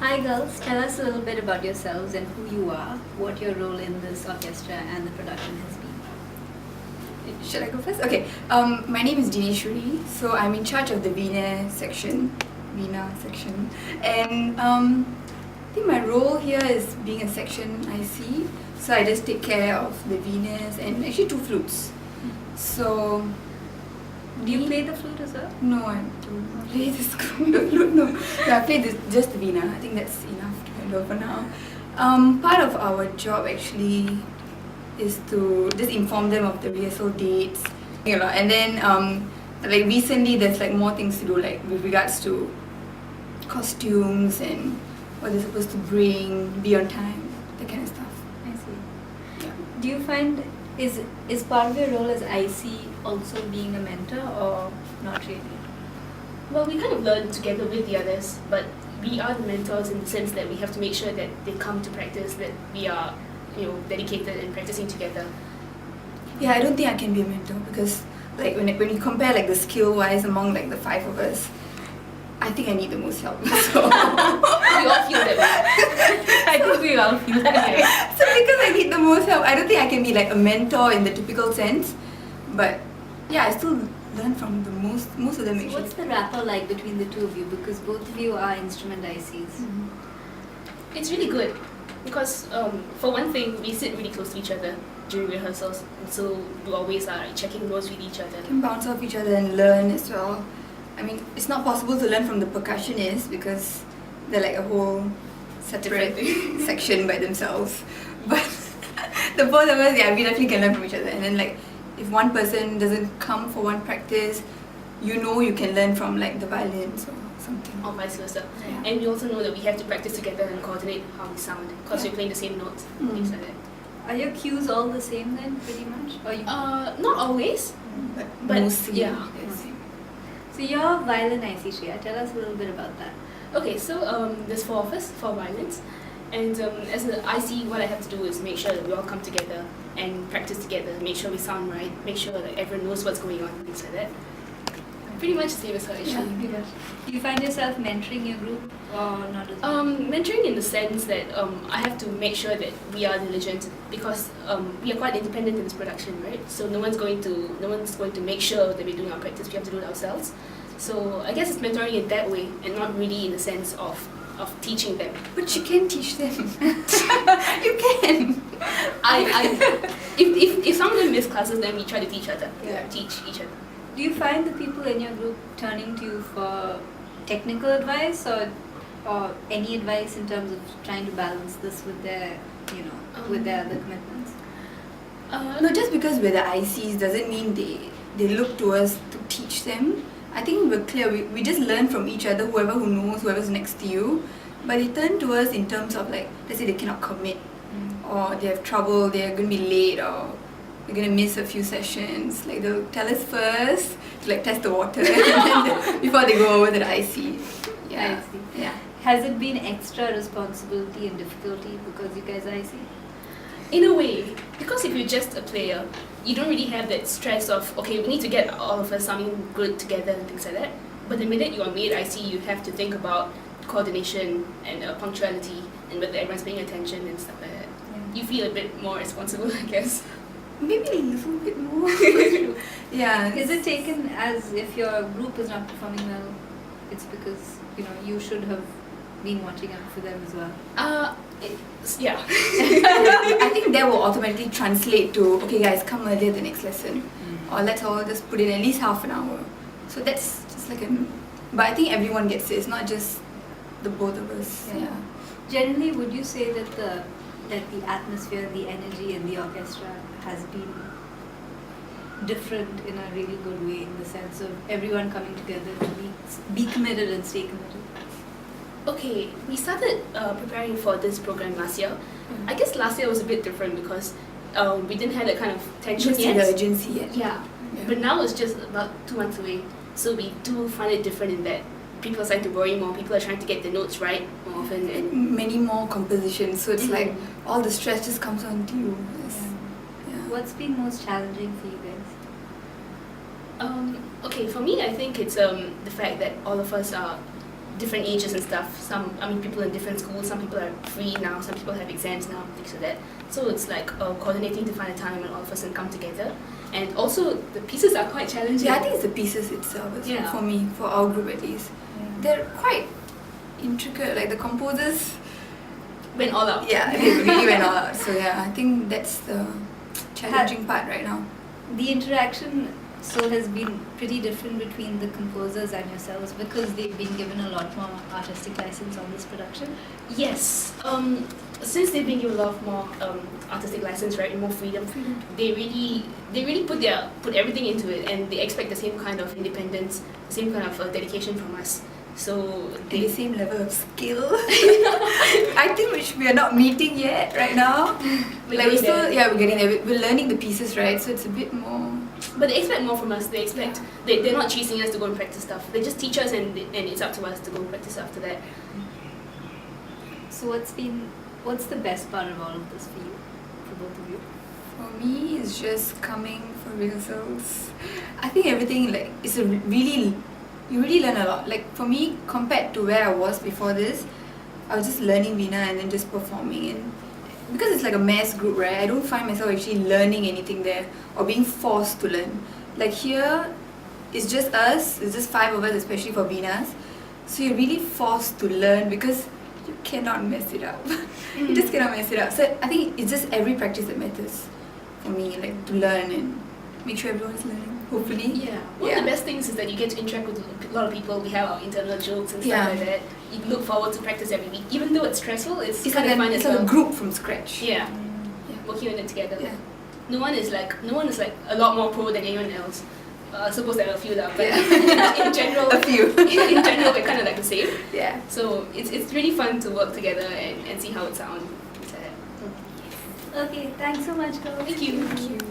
Hi girls, tell us a little bit about yourselves and who you are, what your role in this orchestra and the production has been. Should I go first? Okay. My name is Dineshwari, so I'm in charge of the veenai section, and I think my role here is being a section IC. So I just take care of the veenais and actually 2 flutes. So Do you play the flute as well? no, I don't play the flute. No, I play just the veena. I think that's enough to handle for now. Part of our job actually is to just inform them of the rehearsal dates, and then like recently there's like more things to do, like with regards to costumes and what they're supposed to bring, be on time, that kind of stuff. I see. Yeah. Do you find is part of your role as IC also being a mentor or not really? Well, we kind of learn together with the others, but we are the mentors in the sense that we have to make sure that they come to practice, that we are, dedicated and practicing together. Yeah, I don't think I can be a mentor because like when you compare like the skill wise among like the 5 of us, I think I need the most help. So We all feel that way. I think we all feel that way. So because I need the most help, I don't think I can be like a mentor in the typical sense. But yeah, I still learn from the most of them So actually. what's the rapport like between the two of you? Because both of you are instrument ICs. It's really good because, for one thing, we sit really close to each other during rehearsals, and so we always are checking notes with each other. Can bounce off each other and learn as well. I mean, it's not possible to learn from the percussionists because they're like a whole separate section by themselves. But the both of us, yeah, we definitely can learn from each other. And then like, if one person doesn't come for one practice, you can learn from like the violins or something. Or vice versa. Yeah. And we also know that we have to practice together and coordinate how we sound because we're playing the same notes, things like that. Are your cues all the same then, pretty much? Or you? Not always. But But, mostly, yeah. yes. So you're violin IC, Shreya. Tell us a little bit about that. Okay, so there's 4 of us, 4 violins, and as an IC, what I have to do is make sure that we all come together and practice together, make sure we sound right, make sure that everyone knows what's going on, things like that. Pretty much the same as her actually. Yeah. Do you find yourself mentoring your group or not as much? Mentoring in the sense that I have to make sure that we are diligent because we are quite independent in this production, right? So no one's going to make sure that we're doing our practice. We have to do it ourselves. So I guess it's mentoring in that way and not really in the sense of teaching them. But you can teach them. You can. If some of them miss classes, then we try to teach each other. Do you find the people in your group turning to you for technical advice or any advice in terms of trying to balance this with their, with their other commitments? No, just because we're the ICs doesn't mean they look to us to teach them. I think we're clear. We just learn from each other, who knows, whoever's next to you. But they turn to us in terms of like, let's say they cannot commit or they have trouble, they're going to be late or they're going to miss a few sessions. Like they'll tell us first to like test the water and then before they go over to the IC. Yeah. I see. Yeah. Has it been extra responsibility and difficulty because you guys are IC? In a way, because if you're just a player, you don't really have that stress of, okay, we need to get all of us sounding good together and things like that. But the minute you are made IC, you have to think about coordination and punctuality and whether everyone's paying attention and stuff like that. Yeah. You feel a bit more responsible, I guess. Maybe a little bit more. Yeah. Is it taken as if your group is not performing well, it's because, you should have been watching out for them as well? Yeah. I think that will automatically translate to, okay guys, come earlier the next lesson. Or let's all just put in at least half an hour. So that's just like but I think everyone gets it, it's not just the both of us. Yeah. Generally, would you say that the atmosphere, the energy in the orchestra has been different in a really good way in the sense of everyone coming together to be committed and stay committed? Okay, we started preparing for this program last year. I guess last year was a bit different because we didn't have that kind of tension Just yet. the urgency yet. Yeah. But now it's just about 2 months away. So we do find it different in that people are starting to worry more, people are trying to get the notes right more often. And Many more compositions, so it's like all the stress just comes onto you. Yeah. What's been most challenging for you guys? okay, for me, I think it's the fact that all of us are different ages and stuff. People in different schools. Some people are free now. Some people have exams now, things like that. So it's like coordinating to find a time when all of us can come together. And also the pieces are quite challenging. Yeah, I think it's the pieces itself. Yeah. For me, for our group at least, they're quite intricate. Like the composers went all out. Yeah, they really went all out. So yeah, I think that's the challenging part right now. The interaction has been pretty different between the composers and yourselves because they've been given a lot more artistic license on this production. Yes. Since they've been given a lot more artistic license, right, and more freedom, they really put everything into it, and they expect the same kind of independence, the same kind of dedication from us. So the same level of skill. I think which we are not meeting yet right now. We're getting there. We're learning the pieces, right? So it's a bit more. But they expect more from us. They expect they're not chasing us to go and practice stuff. They just teach us, and it's up to us to go and practice after that. So what's the best part of all of this for you, for both of you? For me, it's just coming for rehearsals. I think everything you really learn a lot. Like for me, compared to where I was before this, I was just learning veenai and then just performing. And because it's like a mass group, right? I don't find myself actually learning anything there or being forced to learn. Like here, it's just us. It's just 5 of us, especially for veenas. So you're really forced to learn because you cannot mess it up. You just cannot mess it up. So I think it's just every practice that matters for me, like to learn and make sure everyone's learning. Hopefully. Yeah. One of the best things is that you get to interact with a lot of people. We have our internal jokes and stuff like that. You look forward to practice every week. Even though it's stressful, it's kind of fun as well. It's like a group from scratch. Yeah. Working on it together. Yeah. No one is like a lot more pro than anyone else. I suppose there are a few but in general, a few. In general, we're kind of like the same. Yeah. So it's really fun to work together and see how it sounds. Okay, thanks so much, girls. Thank you. Thank you.